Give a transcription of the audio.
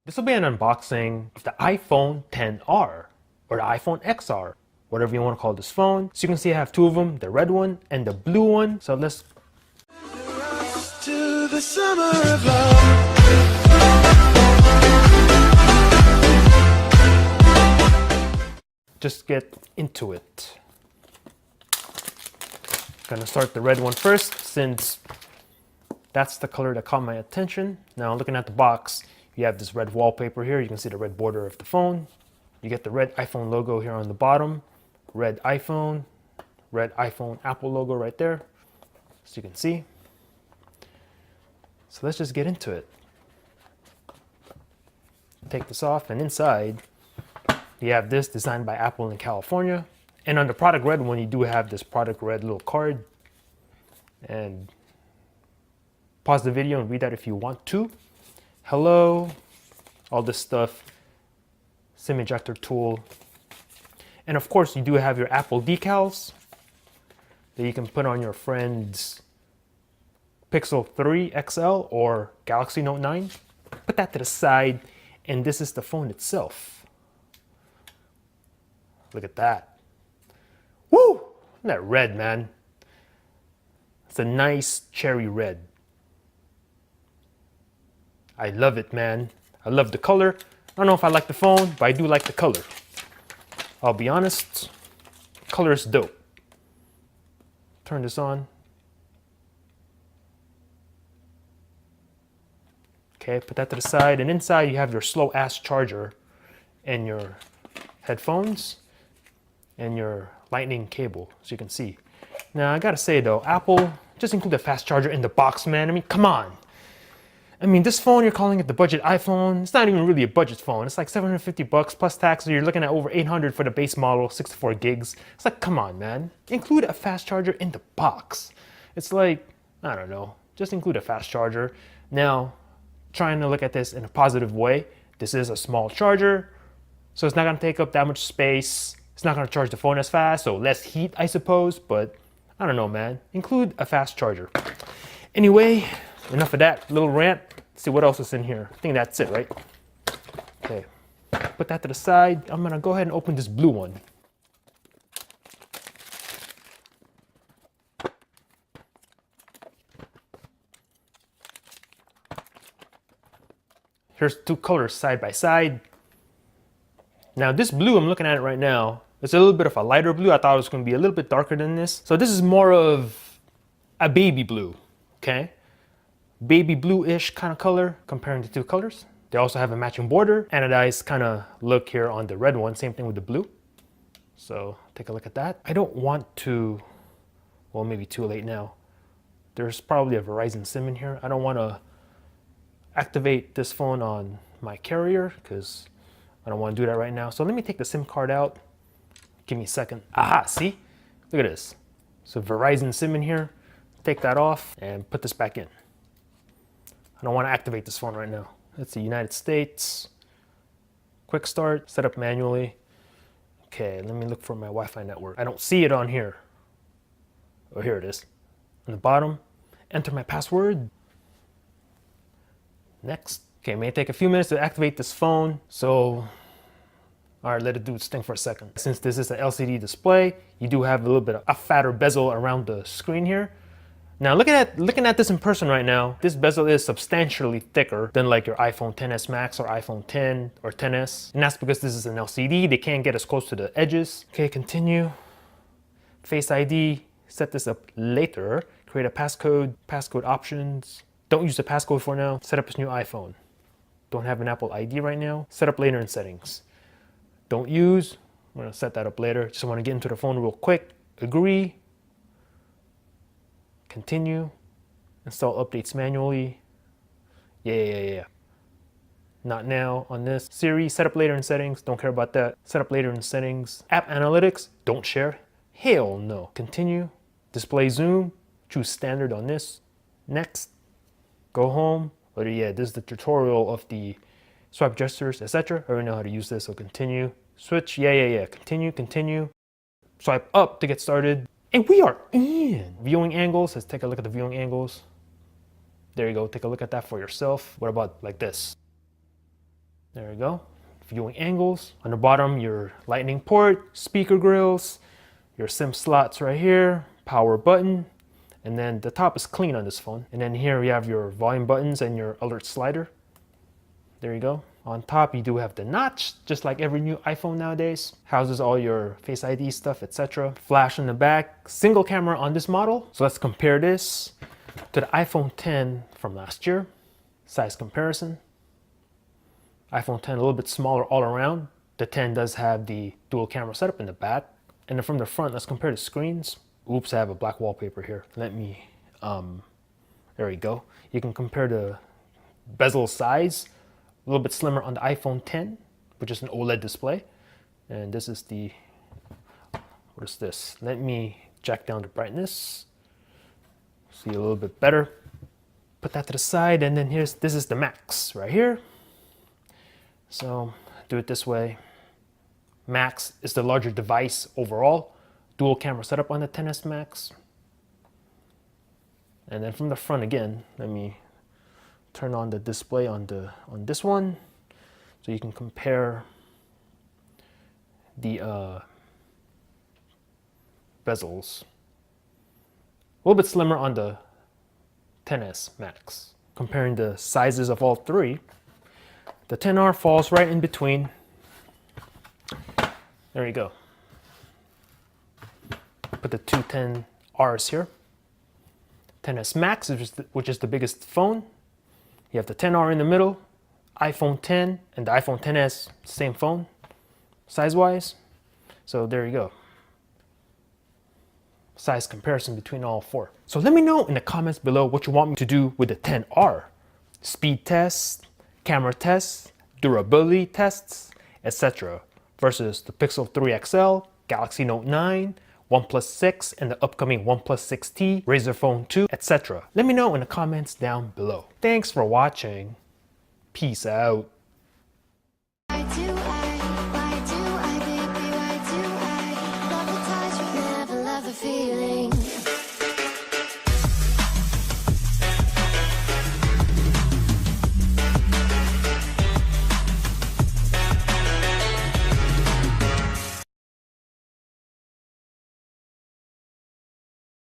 This will be an unboxing of the iPhone XR or the iPhone XR, whatever you want to call this phone. So you can see I have two of them, the red one and the blue one. So let's to the summer of love. Just get into it. Gonna start the red one first since that's the color that caught my attention. Now looking at the box, you have this red wallpaper here. You can see the red border of the phone. You get the red iPhone logo here on the bottom. Red iPhone Apple logo right there, so you can see. So let's just get into it. Take this off, and inside you have this designed by Apple in California. And on the Product Red one, you do have this Product Red little card. And pause the video and read that if you want to. Hello, all this stuff, SIM ejector tool. And of course, you do have your Apple decals that you can put on your friend's Pixel 3 XL or Galaxy Note 9. Put that to the side, and this is the phone itself. Look at that. Woo! Look at that red, man. It's a nice cherry red. I love it, man. I love the color. I don't know if I like the phone, but I do like the color. I'll be honest, color is dope. Turn this on. Okay, put that to the side, and inside you have your slow-ass charger and your headphones and your lightning cable, so you can see. Now, I gotta say though, Apple just include a fast charger in the box, man. I mean, come on. I mean, this phone, you're calling it the budget iPhone. It's not even really a budget phone. It's like 750 bucks plus tax, so you're looking at over 800 for the base model, 64 gigs. It's like, come on, man. Include a fast charger in the box. It's like, I don't know, just include a fast charger. Now, trying to look at this in a positive way, this is a small charger, so it's not gonna take up that much space. It's not gonna charge the phone as fast, so less heat, I suppose, but I don't know, man. Include a fast charger. Anyway, enough of that little rant. Let's see what else is in here. I think that's it, right? Okay, put that to the side. I'm gonna go ahead and open this blue one. Here's two colors side by side. Now this blue, I'm looking at it right now, it's a little bit of a lighter blue. I thought it was gonna be a little bit darker than this. So this is more of a baby blue, okay? Baby blue-ish kind of color comparing the two colors. They also have a matching border, anodized kind of look here on the red one, same thing with the blue. So take a look at that. I don't want to, well, maybe too late now. There's probably a Verizon SIM in here. I don't want to activate this phone on my carrier because I don't want to do that right now. So let me take the SIM card out. Give me a second. Aha, see? Look at this. So Verizon SIM in here. Take that off and put this back in. I don't want to activate this phone right now. It's the United States. Quick start, set up manually. Okay, let me look for my Wi-Fi network. I don't see it on here. Oh, here it is. On the bottom, enter my password. Next. Okay, it may take a few minutes to activate this phone. So, all right, let it do its thing for a second. Since this is an LCD display, you do have a little bit of a fatter bezel around the screen here. Now looking at this in person right now, this bezel is substantially thicker than like your iPhone XS Max or iPhone X or XS. And that's because this is an LCD, they can't get as close to the edges. Okay, continue. Face ID, set this up later. Create a passcode options. Don't use the passcode for now. Set up this new iPhone. Don't have an Apple ID right now. Set up later in settings. Don't use, I'm gonna set that up later. Just wanna get into the phone real quick. Agree. Continue. Install updates manually. Yeah. Not now on this. Siri, set up later in settings. Don't care about that. Set up later in settings. App analytics, don't share. Hell no. Continue. Display zoom. Choose standard on this. Next. Go home. But yeah, this is the tutorial of the swipe gestures, etc. I already know how to use this, so continue. Switch. Yeah. Continue. Swipe up to get started. And we are in. Viewing angles, let's take a look at the viewing angles. There you go, take a look at that for yourself. What about like this? There you go. Viewing angles. On the bottom, your lightning port, speaker grills, your SIM slots right here, power button, and then the top is clean on this phone. And then here you have your volume buttons and your alert slider. There you go. On top, you do have the notch, just like every new iPhone nowadays. Houses all your Face ID stuff, etc. Flash in the back, single camera on this model. So let's compare this to the iPhone X from last year. Size comparison. iPhone X a little bit smaller all around. The 10 does have the dual camera setup in the back. And then from the front, let's compare the screens. Oops, I have a black wallpaper here. Let me, there we go. You can compare the bezel size. A little bit slimmer on the iPhone X, which is an OLED display. And this is the, what is this? Let me jack down the brightness. See a little bit better. Put that to the side, and then this is the Max right here. So do it this way. Max is the larger device overall. Dual camera setup on the XS Max. And then from the front again, let me turn on the display on this one, so you can compare the bezels. A little bit slimmer on the XS Max. Comparing the sizes of all three, the XR falls right in between. There you go. Put the two XRs here. XS Max, which is the biggest phone. You have the XR in the middle, iPhone X, and the iPhone XS, same phone, size-wise. So there you go. Size comparison between all four. So let me know in the comments below what you want me to do with the XR. Speed tests, camera tests, durability tests, etc. versus the Pixel 3 XL, Galaxy Note 9, OnePlus 6, and the upcoming OnePlus 6T, Razer Phone 2, etc. Let me know in the comments down below. Thanks for watching. Peace out.